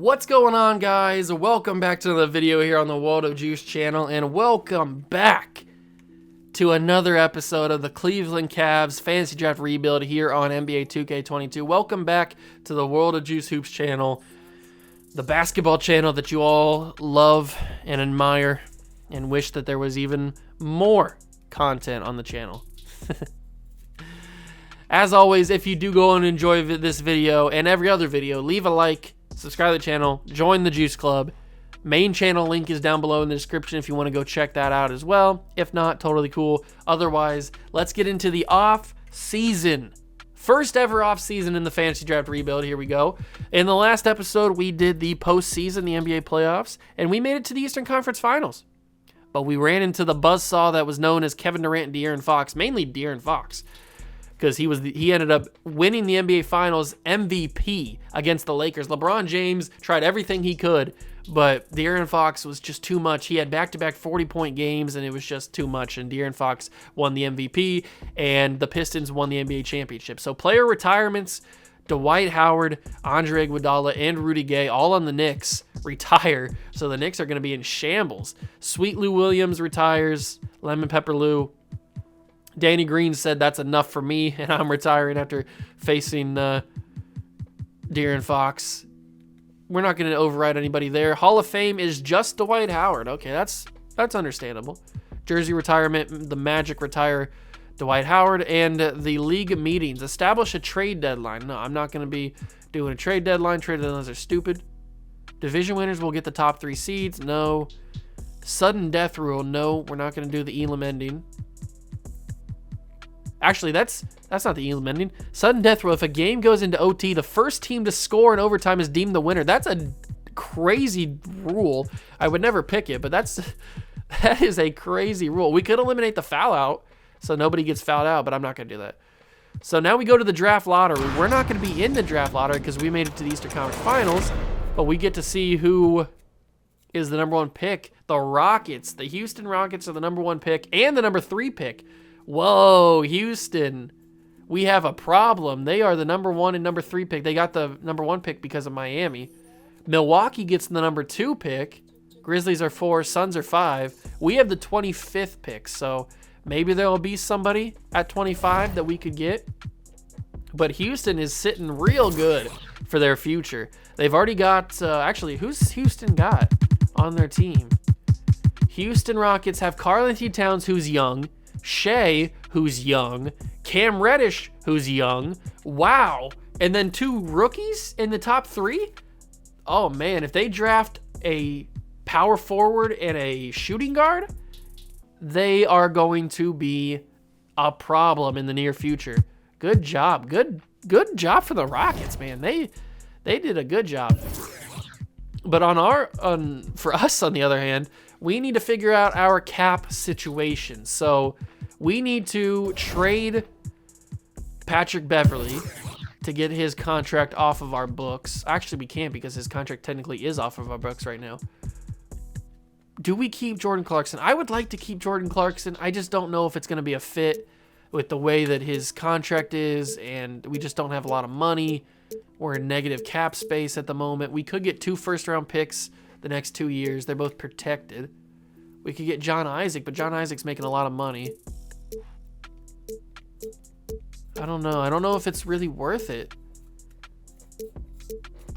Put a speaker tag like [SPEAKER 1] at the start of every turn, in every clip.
[SPEAKER 1] What's going on, guys? Welcome back to another video here on the World of Juice channel, and welcome back to another episode of the Cleveland Cavs Fantasy Draft Rebuild here on NBA 2K22. Welcome back to the World of Juice Hoops channel, the basketball channel that you all love and admire and wish that there was even more content on the channel. As always, if you do go and enjoy this video and every other video, leave a like, subscribe to the channel, join the Juice Club. Main channel link is down below in the description if you want to go check that out as well. If not, totally cool. Otherwise, let's get into the off-season. First ever off-season in the Fantasy Draft Rebuild. Here we go. In the last episode, we did the postseason, the NBA playoffs, and we made it to the Eastern Conference Finals. But we ran into the buzzsaw that was known as Kevin Durant and De'Aaron Fox, mainly De'Aaron Fox, because he ended up winning the NBA Finals MVP against the Lakers. LeBron James tried everything he could, but De'Aaron Fox was just too much. He had back-to-back 40-point games, and it was just too much, and De'Aaron Fox won the MVP, and the Pistons won the NBA championship. So player retirements, Dwight Howard, Andre Iguodala, and Rudy Gay, all on the Knicks, retire. So the Knicks are going to be in shambles. Sweet Lou Williams retires, Lemon Pepper Lou. Danny Green said that's enough for me, and I'm retiring after facing De'Aaron Fox. We're not going to override anybody there. Hall of Fame is just Dwight Howard. Okay, that's understandable. Jersey retirement, the Magic retire Dwight Howard, and the league meetings. Establish a trade deadline. No, I'm not going to be doing a trade deadline. Trade deadlines are stupid. Division winners will get the top 3 seeds. No. Sudden death rule. No, we're not going to do the Elam ending. Actually, that's not the Elam ending. Sudden death rule. If a game goes into OT, the first team to score in overtime is deemed the winner. That's a crazy rule. I would never pick it, but that is a crazy rule. We could eliminate the foul out so nobody gets fouled out, but I'm not going to do that. So now we go to the draft lottery. We're not going to be in the draft lottery because we made it to the Eastern Conference Finals, but we get to see who is the number 1 pick. The Rockets. The Houston Rockets are the number 1 pick and the number 3 pick. Whoa, Houston. We have a problem. They are the number 1 and number 3 pick. They got the number 1 pick because of Miami. Milwaukee gets the number 2 pick. Grizzlies are 4. Suns are 5. We have the 25th pick, so maybe there will be somebody at 25 that we could get. But Houston is sitting real good for their future. They've already got, actually, who's Houston got on their team? Houston Rockets have Karl-Anthony Towns, who's young. Shea, who's young. Cam Reddish, who's young. Wow. And then 2 rookies in the top 3? Oh, man. If they draft a power forward and a shooting guard, they are going to be a problem in the near future. Good job. Good job for the Rockets, man. They did a good job. But for us, on the other hand, we need to figure out our cap situation. So we need to trade Patrick Beverley to get his contract off of our books. Actually, we can't because his contract technically is off of our books right now. Do we keep Jordan Clarkson? I would like to keep Jordan Clarkson. I just don't know if it's going to be a fit with the way that his contract is, and we just don't have a lot of money. We're in negative cap space at the moment. We could get 2 first-round picks the next 2 years. They're both protected. We could get John Isaac, but John Isaac's making a lot of money. I don't know. I don't know if it's really worth it.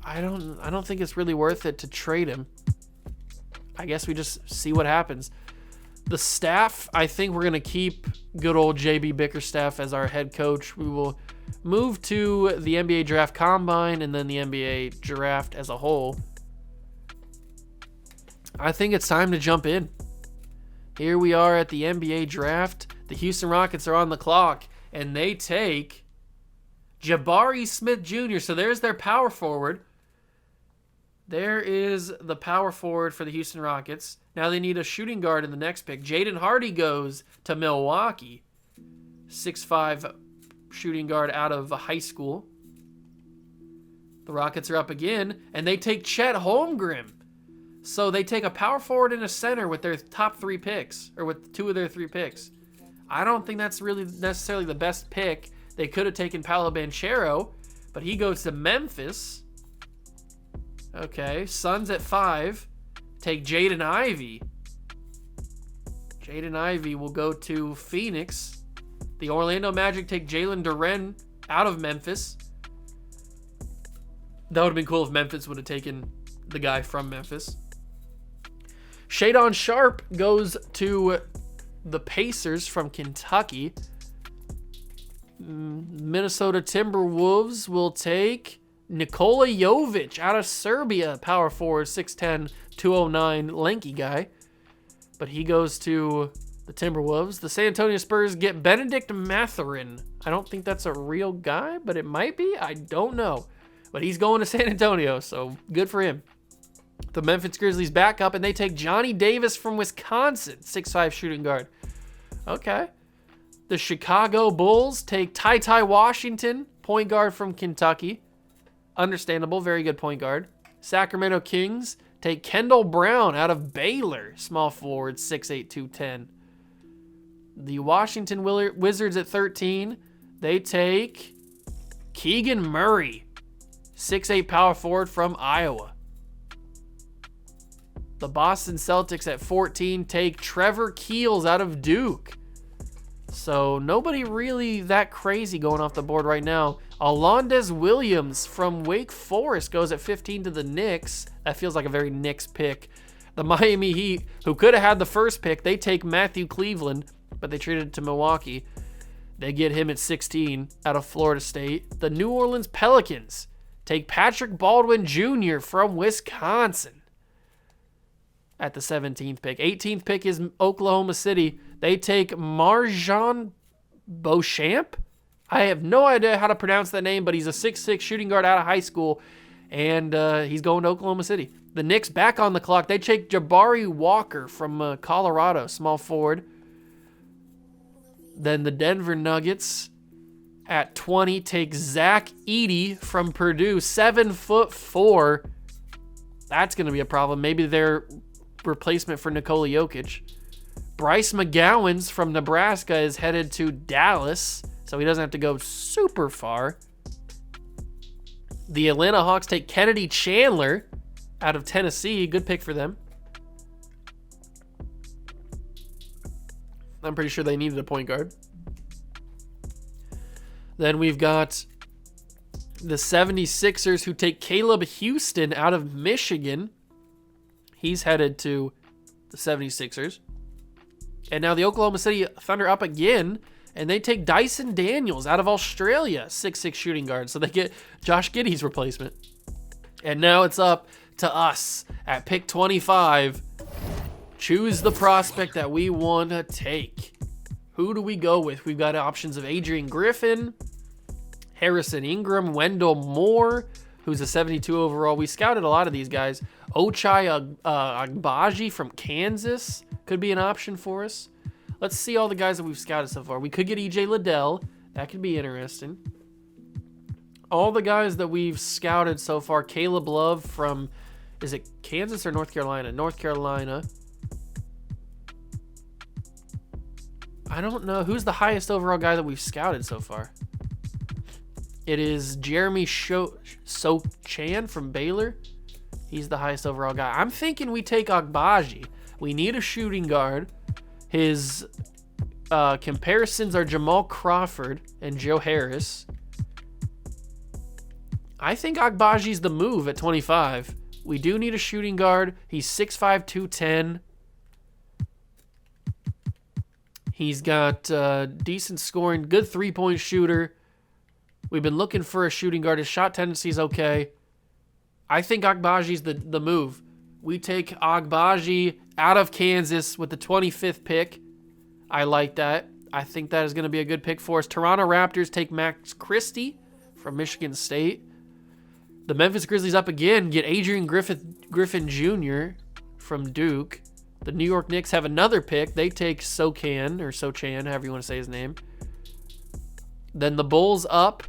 [SPEAKER 1] I don't think it's really worth it to trade him. I guess we just see what happens. The staff, I think we're going to keep good old JB Bickerstaff as our head coach. We will move to the NBA Draft Combine and then the NBA Draft as a whole. I think it's time to jump in. Here we are at the NBA Draft. The Houston Rockets are on the clock, and they take Jabari Smith Jr. So there's their power forward. There is the power forward for the Houston Rockets. Now they need a shooting guard in the next pick. Jaden Hardy goes to Milwaukee. 6'5" shooting guard out of high school. The Rockets are up again, and they take Chet Holmgren. So they take a power forward and a center with their top 3 picks, or with 2 of their 3 picks. I don't think that's really necessarily the best pick. They could have taken Paolo Banchero, but he goes to Memphis. Okay, Suns at 5 take Jaden Ivey. Jaden Ivey will go to Phoenix. The Orlando Magic take Jalen Duren out of Memphis. That would have been cool if Memphis would have taken the guy from Memphis. Shadon Sharp goes to the Pacers from Kentucky. Minnesota Timberwolves will take Nikola Jovic out of Serbia, power forward, 6'10", 209, lanky guy. But he goes to the Timberwolves. The San Antonio Spurs get Benedict Mathurin. I don't think that's a real guy, but it might be. I don't know. But he's going to San Antonio, so good for him. The Memphis Grizzlies back up, and they take Johnny Davis from Wisconsin, 6'5", shooting guard. Okay. The Chicago Bulls take Ty Washington, point guard from Kentucky. Understandable, very good point guard. Sacramento Kings take Kendall Brown out of Baylor, small forward, 6'8", 210. The Washington Wizards at 13, they take Keegan Murray, 6'8", power forward from Iowa. The Boston Celtics at 14 take Trevor Keels out of Duke. So nobody really that crazy going off the board right now. Alondes Williams from Wake Forest goes at 15 to the Knicks. That feels like a very Knicks pick. The Miami Heat, who could have had the first pick, they take Matthew Cleveland, but they traded it to Milwaukee. They get him at 16 out of Florida State. The New Orleans Pelicans take Patrick Baldwin Jr. from Wisconsin at the 17th pick. 18th pick is Oklahoma City. They take Marjan Beauchamp. I have no idea how to pronounce that name, but he's a 6'6" shooting guard out of high school, and he's going to Oklahoma City. The Knicks back on the clock. They take Jabari Walker from Colorado, small forward. Then the Denver Nuggets at 20 take Zach Edey from Purdue, 7'4". That's going to be a problem. Maybe their replacement for Nikola Jokic. Bryce McGowan's from Nebraska is headed to Dallas, so he doesn't have to go super far. The Atlanta Hawks take Kennedy Chandler out of Tennessee. Good pick for them. I'm pretty sure they needed a point guard. Then we've got the 76ers who take Caleb Houston out of Michigan. He's headed to the 76ers. And now the Oklahoma City Thunder up again, and they take Dyson Daniels out of Australia, 6'6" shooting guard. So they get Josh Giddey's replacement. And now it's up to us at pick 25. Choose the prospect that we want to take. Who do we go with? We've got options of Adrian Griffin, Harrison Ingram, Wendell Moore, who's a 72 overall. We scouted a lot of these guys. Ochai Agbaji from Kansas could be an option for us. Let's see all the guys that we've scouted so far. We could get EJ Liddell. That could be interesting. All the guys that we've scouted so far. Caleb Love from, is it Kansas or North Carolina? North Carolina. I don't know. Who's the highest overall guy that we've scouted so far? It is Jeremy Sochan from Baylor. He's the highest overall guy. I'm thinking we take Agbaji. We need a shooting guard. His comparisons are Jamal Crawford and Joe Harris. I think Agbaji's the move at 25. We do need a shooting guard. He's 6'5", 210. He's got decent scoring, good three-point shooter. We've been looking for a shooting guard. His shot tendency is okay. I think Agbaji's the move. We take Agbaji out of Kansas with the 25th pick. I like that. I think that is going to be a good pick for us. Toronto Raptors take Max Christie from Michigan State. The Memphis Grizzlies up again, get Adrian Griffin Jr. from Duke. The New York Knicks have another pick. They take Sochan, however you want to say his name. Then the Bulls up.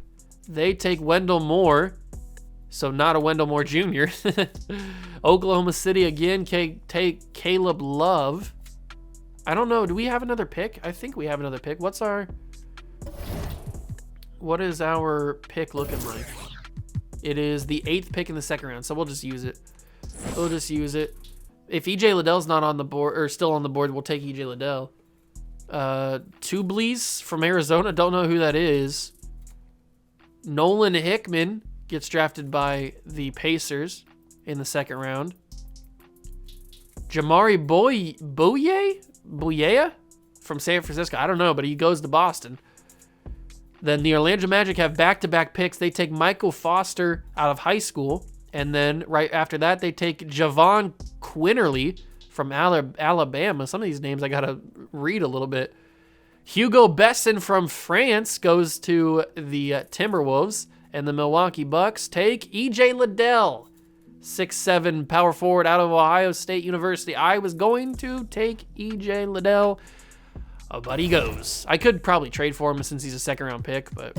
[SPEAKER 1] They take Wendell Moore. So not a Wendell Moore Jr. Oklahoma City again take Caleb Love. I don't know. Do we have another pick? I think we have another pick. What is our pick looking like? It is the 8th pick in the second round, so we'll just use it. We'll just use it. If EJ Liddell's not on the board, or still on the board, we'll take EJ Liddell. Tublees from Arizona, don't know who that is. Nolan Hickman gets drafted by the Pacers in the second round. Jamari Bouyea from San Francisco. I don't know, but he goes to Boston. Then the Orlando Magic have back-to-back picks. They take Michael Foster out of high school. And then right after that, they take Javon Quinterly from Alabama. Some of these names I got to read a little bit. Hugo Besson from France goes to the Timberwolves. And the Milwaukee Bucks take EJ Liddell, 6'7" power forward out of Ohio State University. I was going to take EJ Liddell, but he goes. I could probably trade for him since he's a second-round pick, but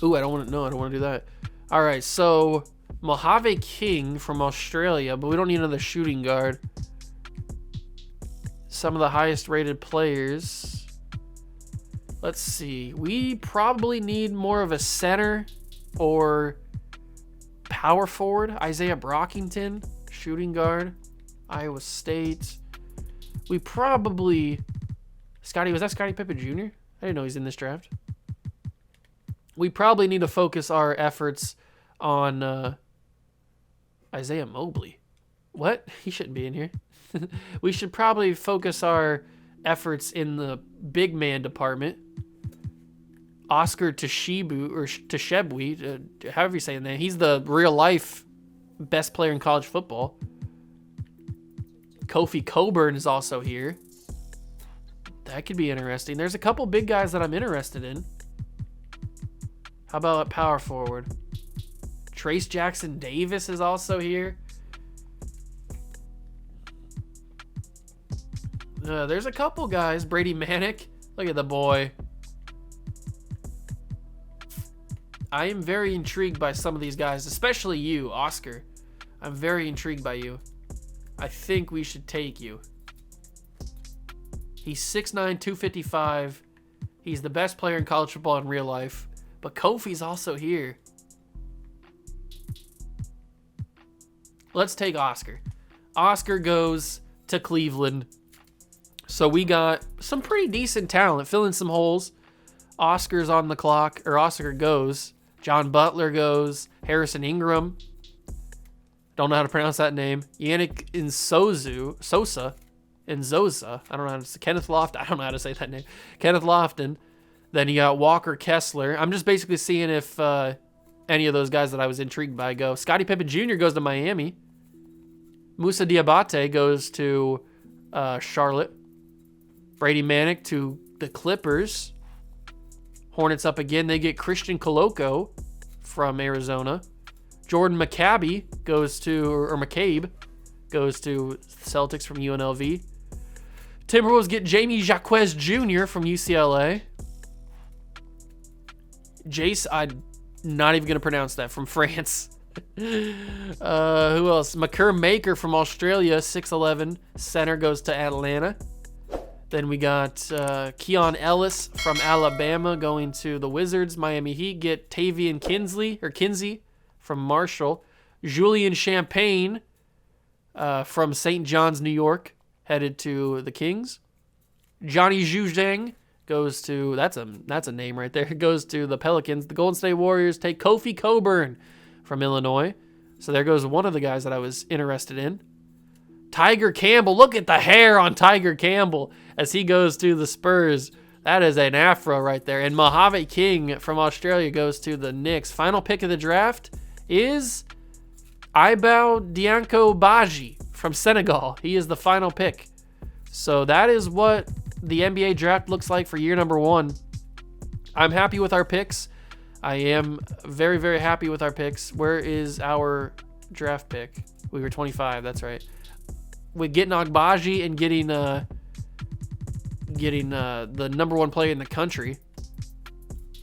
[SPEAKER 1] ooh, I don't want to do that. All right, so Mojave King from Australia, but we don't need another shooting guard. Some of the highest-rated players. Let's see. We probably need more of a center or power forward. Isaiah Brockington, shooting guard, Iowa State. We probably... was that Scottie Pippen Jr.? I didn't know he's in this draft. We probably need to focus our efforts on Isaiah Mobley. What? He shouldn't be in here. We should probably focus our efforts in the big man department. Oscar Tshiebwe, however you say his name. He's the real life best player in college football. Kofi Cockburn is also here. That could be interesting. There's a couple big guys that I'm interested in. How about power forward? Trace Jackson Davis is also here. There's a couple guys. Brady Manick. Look at the boy. I am very intrigued by some of these guys, especially you, Oscar. I'm very intrigued by you. I think we should take you. He's 6'9", 255. He's the best player in college football in real life. But Kofi's also here. Let's take Oscar. Oscar goes to Cleveland. So we got some pretty decent talent. Fill in some holes. Oscar's on the clock, or Oscar goes. John Butler goes. Harrison Ingram. Don't know how to pronounce that name. Yannick Sosa. I don't know how to say Kenneth Lofton. I don't know how to say that name. Kenneth Lofton. Then you got Walker Kessler. I'm just basically seeing if any of those guys that I was intrigued by go. Scottie Pippen Jr. goes to Miami. Moussa Diabate goes to Charlotte. Brady Manick to the Clippers. Hornets up again. They get Christian Coloco from Arizona. Jordan McCabe goes to, or McCabe goes to Celtics from UNLV. Timberwolves get Jamie Jaquez Jr. from UCLA. Jace, I'm not even going to pronounce that, from France. Who else? Makur Maker from Australia, 6'11", center, goes to Atlanta. Then we got Keon Ellis from Alabama going to the Wizards. Miami Heat get Tavian Kinsey from Marshall. Julian Champagne from St. John's, New York, headed to the Kings. Johnny Juzang goes to, that's a name right there, goes to the Pelicans. The Golden State Warriors take Kofi Cockburn from Illinois. So there goes one of the guys that I was interested in. Tiger Campbell, look at the hair on Tiger Campbell as he goes to the Spurs. That is an afro right there. And Mojave King from Australia goes to the Knicks. Final pick of the draft is Ibou Dianko Baji from Senegal. He is the final pick. So that is what the NBA draft looks like for year number 1. I'm happy with our picks. I am very, very happy with our picks. Where is our draft pick? We were 25, that's right. With getting Agbaji and getting the number 1 player in the country,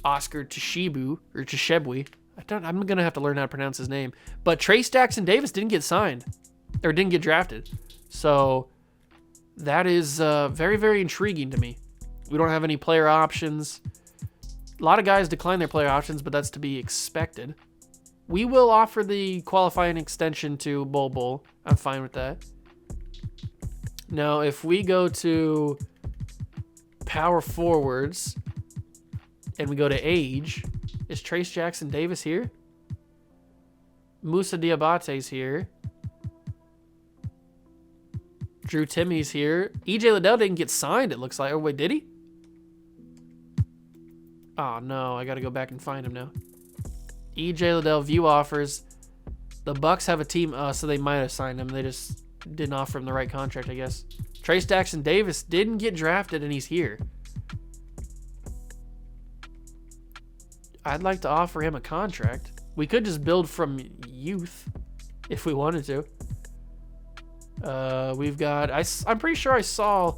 [SPEAKER 1] Oscar Tshiebwe. I'm gonna have to learn how to pronounce his name. But Trace Jackson Davis didn't get signed, or didn't get drafted. So that is very, very intriguing to me. We don't have any player options. A lot of guys decline their player options, but that's to be expected. We will offer the qualifying extension to Bol. I'm fine with that. Now, if we go to power forwards and we go to age, is Trace Jackson Davis here? Musa Diabate's here. Drew Timmy's here. EJ Liddell didn't get signed, it looks like. Oh, wait, did he? Oh, no. I got to go back and find him now. EJ Liddell, view offers. The Bucks have a team, so they might have signed him. They just didn't offer him the right contract, I guess. Trace Jackson Davis didn't get drafted, and he's here. I'd like to offer him a contract. We could just build from youth if we wanted to. We've got... I'm pretty sure I saw...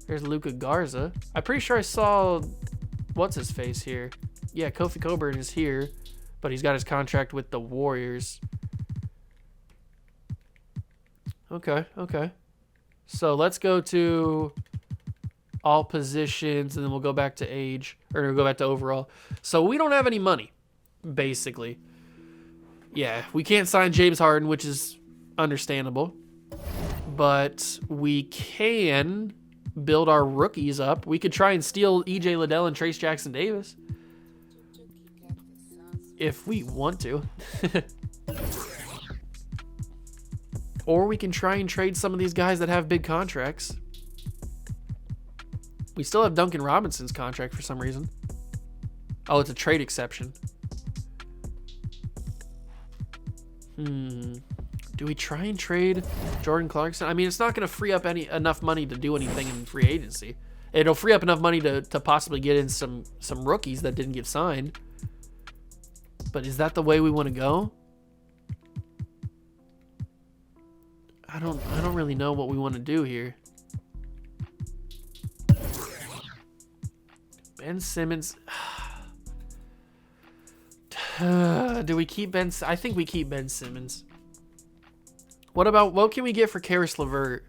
[SPEAKER 1] There's Luka Garza. I'm pretty sure I saw... What's his face here? Yeah, Kofi Coburn is here, but he's got his contract with the Warriors. Okay. So let's go to all positions, and then we'll go back to age, or we'll go back to overall. So we don't have any money, basically. Yeah, we can't sign James Harden, which is understandable, but we can build our rookies up. We could try and steal EJ Liddell and Trace Jackson Davis if we want to. Or we can try and trade some of these guys that have big contracts. We still have Duncan Robinson's contract for some reason. Oh, it's a trade exception. Do we try and trade Jordan Clarkson? I mean, it's not going to free up enough money to do anything in free agency. It'll free up enough money to possibly get in some rookies that didn't get signed. But is that the way we want to go? I don't really know what we want to do here. Ben Simmons. Do we keep Ben? I think we keep Ben Simmons. What can we get for Karis LeVert?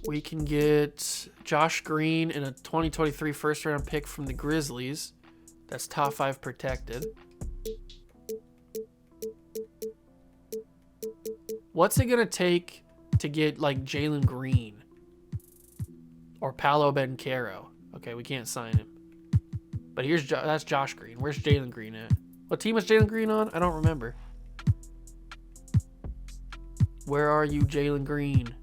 [SPEAKER 1] We can get Josh Green and a 2023 first round pick from the Grizzlies. That's top 5 protected. What's it gonna take to get like Jalen Green or Paolo Banchero? Okay, we can't sign him. But that's Josh Green. Where's Jalen Green at? What team was Jalen Green on? I don't remember. Where are you, Jalen Green?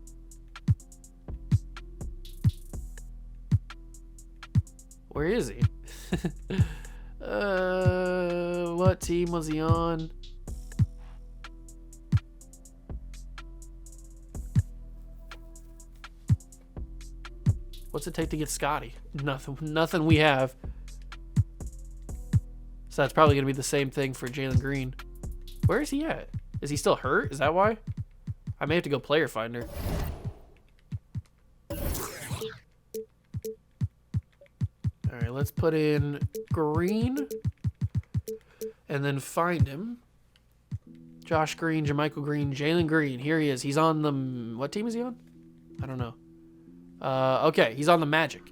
[SPEAKER 1] Where is he? What team was he on? What's it take to get Scotty? Nothing we have. So that's probably going to be the same thing for Jalen Green. Where is he at? Is he still hurt? Is that why? I may have to go player finder. All right, let's put in Green and then find him. Josh Green, Jermichael Green, Jalen Green. Here he is. He's on the... What team is he on? I don't know. Okay, he's on the Magic.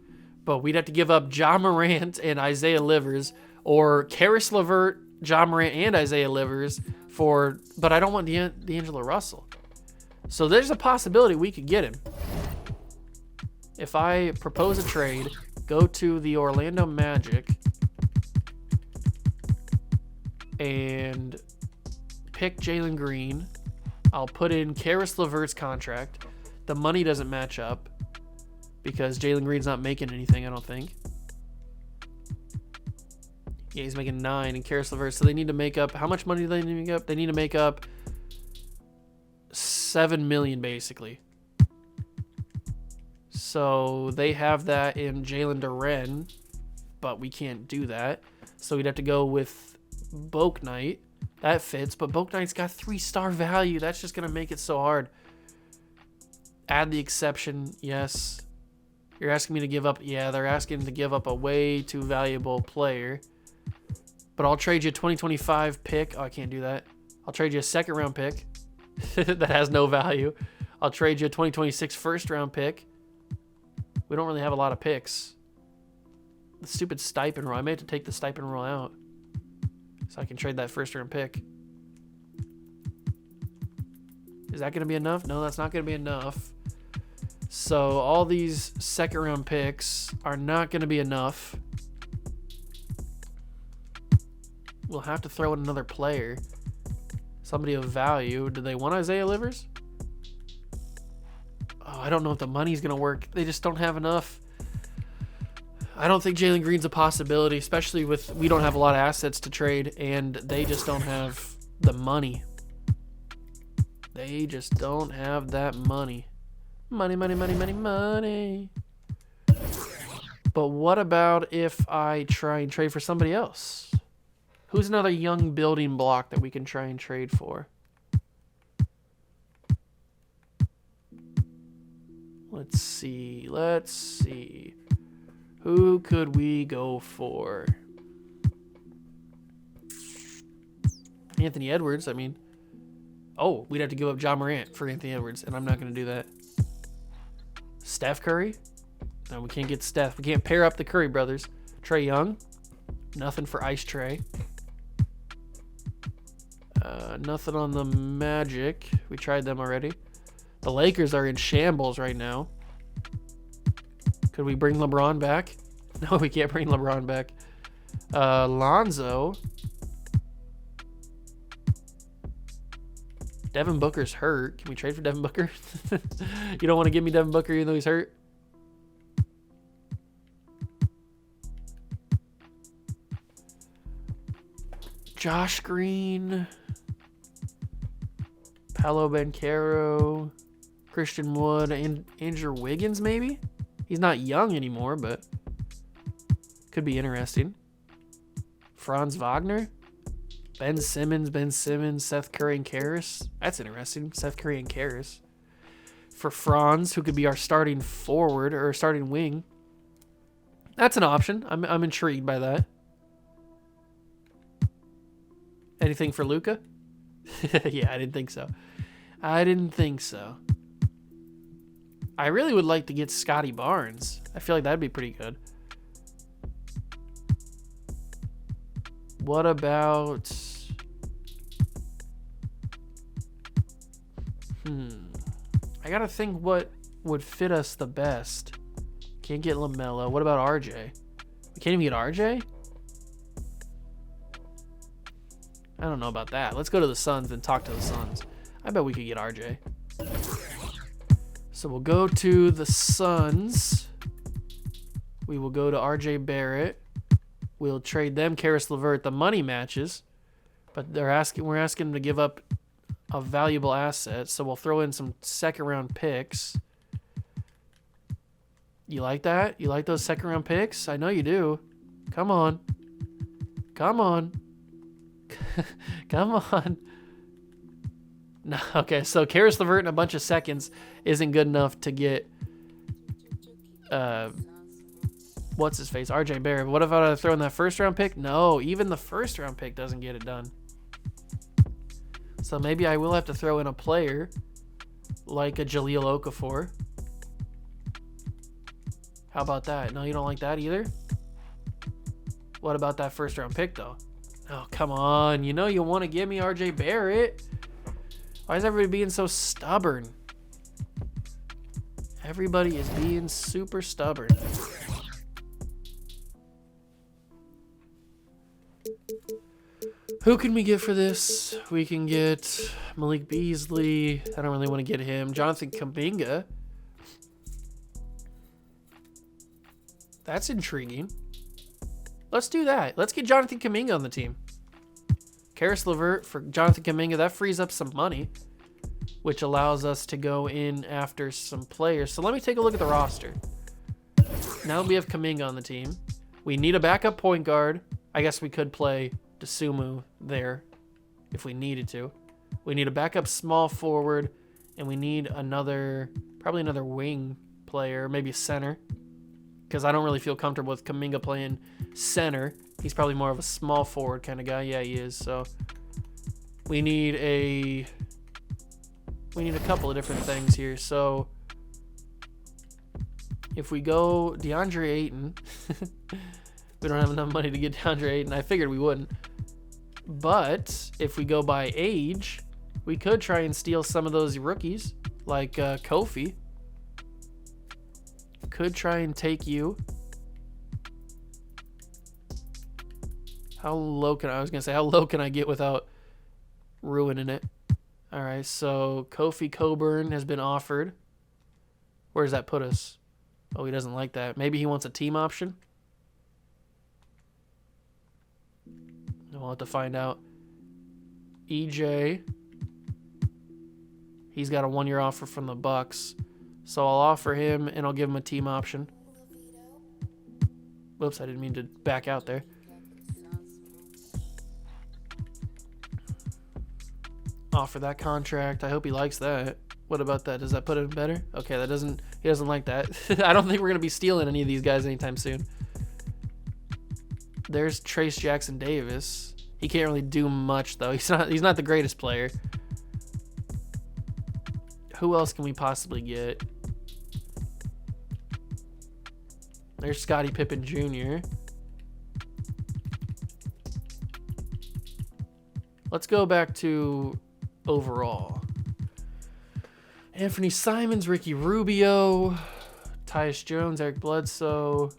[SPEAKER 1] But we'd have to give up Ja Morant and Isaiah Livers, or Karis LeVert, Ja Morant, and Isaiah Livers for... But I don't want D'Angelo Russell. So there's a possibility we could get him. If I propose a trade, go to the Orlando Magic, and pick Jalen Green. I'll put in Karis LeVert's contract. The money doesn't match up because Jalen Green's not making anything, I don't think. Yeah, he's making 9 and Karis LeVert. So they need to make up... How much money do they need to make up? They need to make up $7 million, basically. So they have that in Jalen Duren, but we can't do that. So we'd have to go with Bouknight. That fits, but Bouknight's got 3-star value. That's just going to make it so hard. Add the exception, yes. You're asking me to give up... Yeah, they're asking to give up a way too valuable player. But I'll trade you a 2025 pick. Oh, I can't do that. I'll trade you a second-round pick that has no value. I'll trade you a 2026 first-round pick. We don't really have a lot of picks. The stupid stipend rule. I may have to take the stipend rule out. So I can trade that first round pick. Is that going to be enough? No, that's not going to be enough. So all these second round picks are not going to be enough. We'll have to throw in another player. Somebody of value. Do they want Isaiah Livers? Oh, I don't know if the money's going to work. They just don't have enough. I don't think Jalen Green's a possibility, especially with we don't have a lot of assets to trade, and they just don't have the money. They just don't have that money. Money, money, money, money, money. But what about if I try and trade for somebody else? Who's another young building block that we can try and trade for? Let's see. Let's see. Who could we go for? Anthony Edwards, I mean. Oh, we'd have to give up John Morant for Anthony Edwards, and I'm not going to do that. Steph Curry? No, we can't get Steph. We can't pair up the Curry brothers. Trae Young? Nothing for Ice Trae. Nothing on the Magic. We tried them already. The Lakers are in shambles right now. Could we bring LeBron back? No, we can't bring LeBron back. Lonzo. Devin Booker's hurt. Can we trade for Devin Booker? You don't want to give me Devin Booker even though he's hurt? Josh Green. Paolo Banchero. Christian Wood. And Andrew Wiggins, maybe? He's not young anymore, but could be interesting. Franz Wagner. Ben Simmons, Seth Curry, and Karras. That's interesting. Seth Curry and Karras. For Franz, who could be our starting forward or starting wing. That's an option. I'm intrigued by that. Anything for Luka? Yeah, I didn't think so. I really would like to get Scotty Barnes. I feel like that'd be pretty good. What about... I gotta think what would fit us the best. Can't get LaMelo. What about RJ? We can't even get RJ? I don't know about that. Let's go to the Suns and talk to the Suns. I bet we could get RJ. So we'll go to the Suns. We will go to RJ Barrett. We'll trade them Karis LeVert. The money matches, but we're asking them to give up a valuable asset. So we'll throw in some second round picks. You like that? You like those second round picks? I know you do. Come on. Come on. Come on. No, okay, so Karis LeVert and a bunch of seconds isn't good enough to get what's his face? RJ Barrett. But what if I throw in that first round pick? No, even the first round pick doesn't get it done. So maybe I will have to throw in a player like a Jahlil Okafor. How about that? No, you don't like that either? What about that first round pick though? Oh, come on. You know you want to give me RJ Barrett. Why is everybody being so stubborn? Everybody is being super stubborn. Who can we get for this? We can get Malik Beasley. I don't really want to get him. Jonathan Kuminga. That's intriguing. Let's do that. Let's get Jonathan Kuminga on the team. Karis LeVert for Jonathan Kuminga. That frees up some money, which allows us to go in after some players. So let me take a look at the roster. Now we have Kuminga on the team. We need a backup point guard. I guess we could play DeSumo there if we needed to. We need a backup small forward, and we need probably another wing player, maybe center, because I don't really feel comfortable with Kuminga playing center. He's probably more of a small forward kind of guy. Yeah, he is. So we need a couple of different things here. So if we go DeAndre Ayton, we don't have enough money to get DeAndre Ayton. I figured we wouldn't. But if we go by age, we could try and steal some of those rookies, like Kofi. Could try and take you. How low can I get without ruining it? All right, so Kofi Coburn has been offered. Where does that put us? Oh, he doesn't like that. Maybe he wants a team option. We'll have to find out. EJ. He's got a 1-year offer from the Bucks. So I'll offer him and I'll give him a team option. Whoops, I didn't mean to back out there. Offer that contract. I hope he likes that. What about that? Does that put him better? Okay, he doesn't like that. I don't think we're going to be stealing any of these guys anytime soon. There's Trace Jackson Davis. He can't really do much though. He's not the greatest player. Who else can we possibly get? There's Scottie Pippen Jr. Let's go back to overall. Anthony Simons, Ricky Rubio, Tyus Jones, Eric Bledsoe.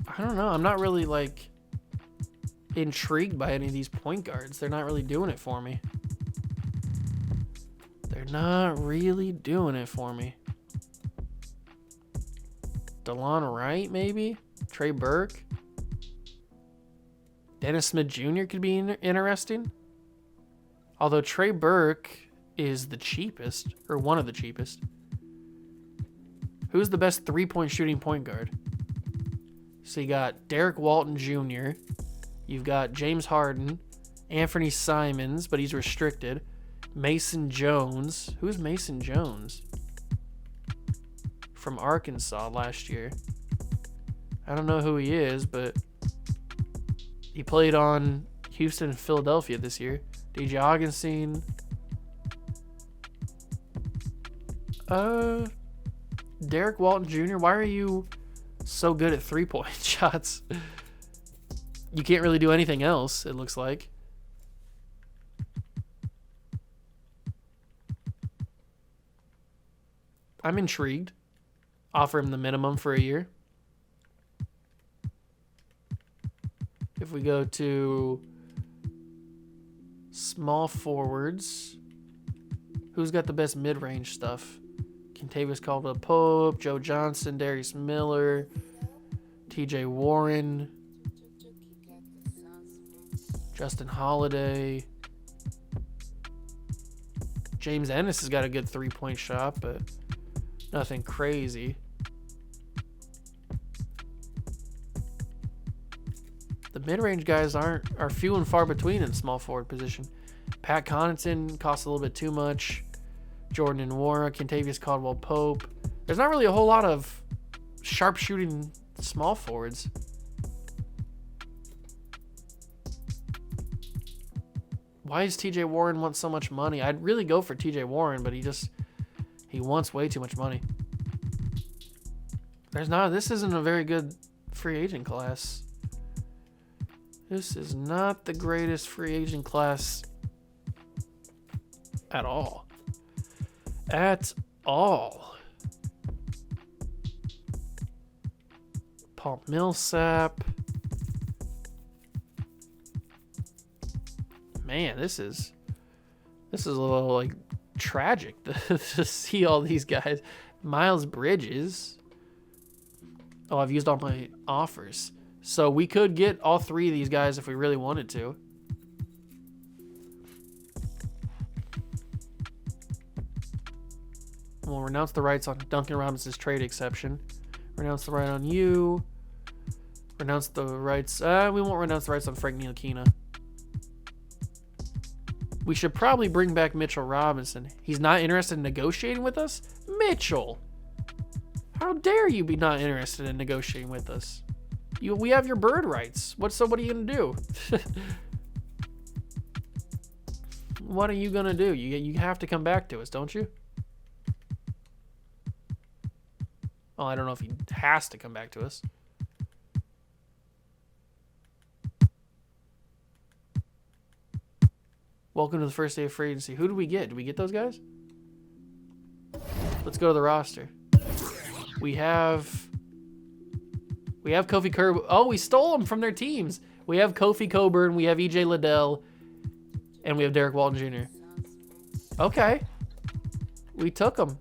[SPEAKER 1] I don't know. I'm not really intrigued by any of these point guards. They're not really doing it for me. DeLon Wright, maybe? Trey Burke? Dennis Smith Jr. could be interesting. Although Trey Burke is the cheapest, or one of the cheapest. Who's the best three-point shooting point guard? So you got Derek Walton Jr. You've got James Harden, Anthony Simons, but he's restricted. Mason Jones. Who's Mason Jones? From Arkansas last year. I don't know who he is, but he played on Houston and Philadelphia this year. DJ Augustine. Derek Walton Jr., why are you so good at three-point shots? You can't really do anything else, it looks like. I'm intrigued. Offer him the minimum for a year. If we go to small forwards, who's got the best mid-range stuff? Kentavious Caldwell-Pope, Joe Johnson, Darius Miller, TJ Warren, Justin Holiday. James Ennis has got a good three-point shot, but nothing crazy. The mid-range guys are few and far between in small forward position. Pat Connaughton costs a little bit too much. Jordan Nwora, Kentavious Caldwell-Pope. There's not really a whole lot of sharp-shooting small forwards. Why does TJ Warren want so much money? I'd really go for TJ Warren, but he wants way too much money. This isn't a very good free agent class. This is not the greatest free agent class at all. At all. Paul Millsap. Man, this is a little tragic to see all these guys. Miles Bridges. Oh, I've used all my offers. So we could get all three of these guys if we really wanted to. We'll renounce the rights on Duncan Robinson's trade exception. Renounce the right on you. Renounce the rights. We won't renounce the rights on Frank Ntilikina. We should probably bring back Mitchell Robinson. He's not interested in negotiating with us? Mitchell! How dare you be not interested in negotiating with us? We have your bird rights. What are you going to do? What are you going to do? You have to come back to us, don't you? Oh, I don't know if he has to come back to us. Welcome to the first day of free agency. Who did we get? Did we get those guys? Let's go to the roster. We have Kofi Coburn. Oh, we stole them from their teams. We have Kofi Coburn. We have EJ Liddell. And we have Derek Walton Jr. Okay. We took them.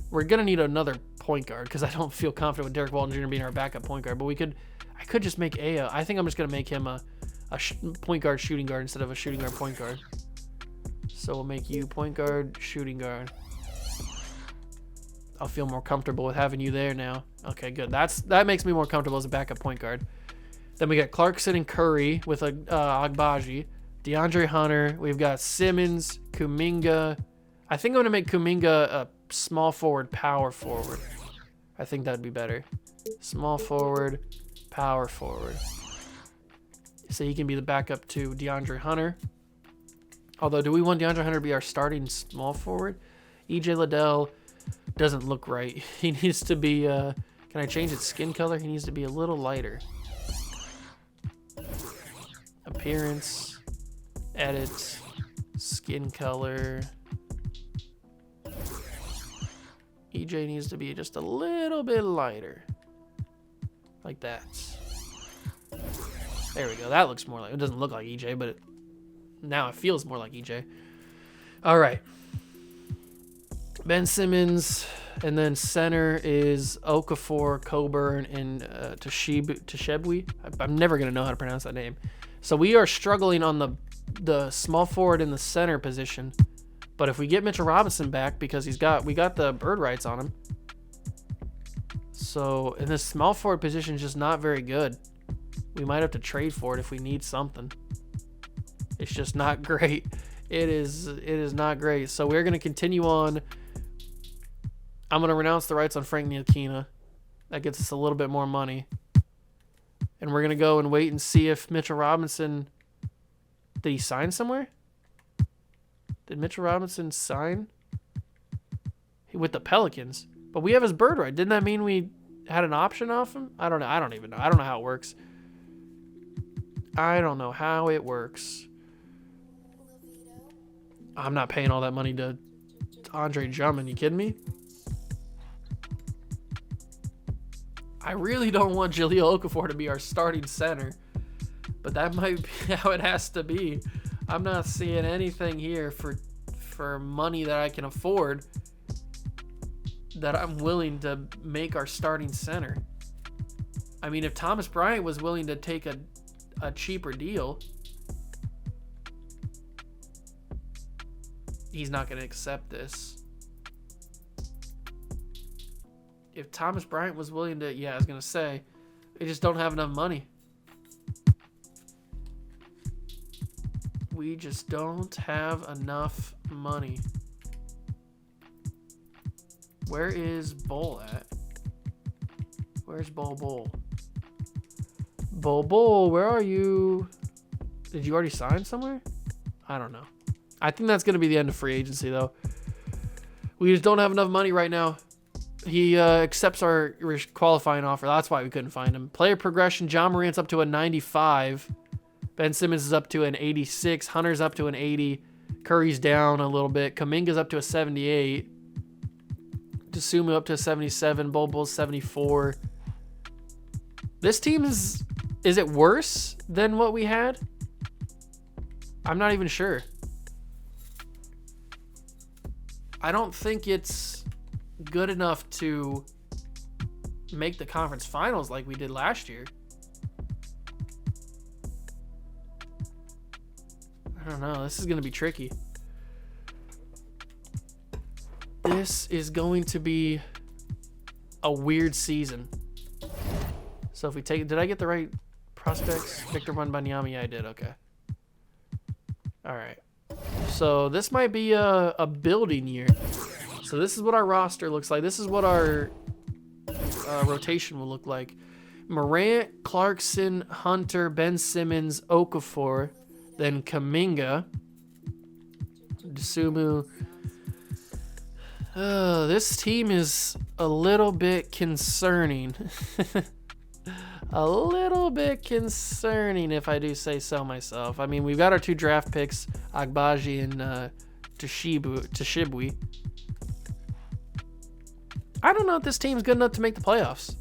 [SPEAKER 1] We're going to need another point guard because I don't feel confident with Derek Walton Jr. being our backup point guard. But I could just make Aya. I think I'm just going to make him a point guard, shooting guard instead of a shooting guard, point guard. So we'll make you point guard, shooting guard. I'll feel more comfortable with having you there now. Okay, good. That makes me more comfortable as a backup point guard. Then we got Clarkson and Curry with Agbaji, DeAndre Hunter. We've got Simmons, Kuminga. I think I'm going to make Kuminga a small forward, power forward. I think that'd be better. Small forward, power forward. So he can be the backup to DeAndre Hunter. Although, do we want DeAndre Hunter to be our starting small forward? EJ Liddell doesn't look right. He needs to be, can I change its skin color? He needs to be a little lighter. Appearance, edit, skin color. EJ needs to be just a little bit lighter. Like that. There we go. That looks more like, it doesn't look like EJ, but now it feels more like EJ. All right. Ben Simmons, and then center is Okafor, Coburn, and Tshebwe. I'm never going to know how to pronounce that name. So we are struggling on the small forward in the center position. But if we get Mitchell Robinson back, because we got the bird rights on him. So, and this small forward position is just not very good. We might have to trade for it if we need something. It's just not great. It is not great. So we're going to continue on. I'm going to renounce the rights on Frank Ntilikina. That gets us a little bit more money. And we're going to go and wait and see if Mitchell Robinson... Did he sign somewhere? Did Mitchell Robinson sign? With the Pelicans. But we have his bird right. Didn't that mean we had an option off him? I don't know. I don't even know. I don't know how it works. I don't know how it works. I'm not paying all that money to Andre Drummond. You kidding me? I really don't want Jahlil Okafor to be our starting center. But that might be how it has to be. I'm not seeing anything here for money that I can afford that I'm willing to make our starting center. I mean, if Thomas Bryant was willing to take a cheaper deal, he's not going to accept this. If Thomas Bryant was willing to, yeah, I was going to say, they just don't have enough money. We just don't have enough money. Where is Bull at? Where's Bull? Bull, where are you? Did you already sign somewhere? I don't know. I think that's going to be the end of free agency, though. We just don't have enough money right now. He accepts our qualifying offer. That's why we couldn't find him. Player progression, John Morant's up to a 95. Ben Simmons is up to an 86. Hunter's up to an 80. Curry's down a little bit. Kuminga's up to a 78. Dosunmu up to a 77. Bull's 74. This team is it worse than what we had? I'm not even sure. I don't think it's good enough to make the conference finals like we did last year. I don't know. This is going to be tricky. This is going to be a weird season. So if we take... Did I get the right prospects? Victor Wembanyama? Yeah, I did. Okay. All right. So this might be a building year. So this is what our roster looks like. This is what our rotation will look like. Morant, Clarkson, Hunter, Ben Simmons, Okafor, then Kuminga, Dosunmu. This team is a little bit concerning. a little bit concerning, if I do say so myself. I mean, we've got our 2 draft picks, Agbaji and Toshibwe. I don't know if this team's good enough to make the playoffs.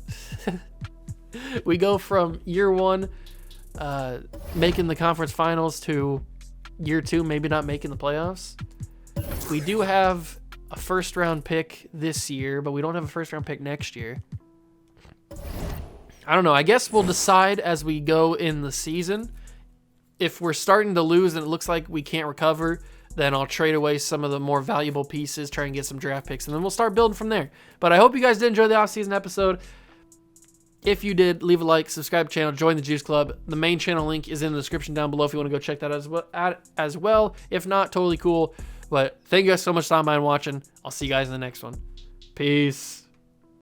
[SPEAKER 1] We go from year 1 making the conference finals to year 2 maybe not making the playoffs. We do have a first-round pick this year, but we don't have a first-round pick next year. I don't know. I guess we'll decide as we go in the season. If we're starting to lose and it looks like we can't recover, then I'll trade away some of the more valuable pieces, try and get some draft picks, and then we'll start building from there. But I hope you guys did enjoy the offseason episode. If you did, leave a like, subscribe to the channel, join the Juice Club. The main channel link is in the description down below if you want to go check that out as well. If not, totally cool. But thank you guys so much for stopping by and watching. I'll see you guys in the next one. Peace.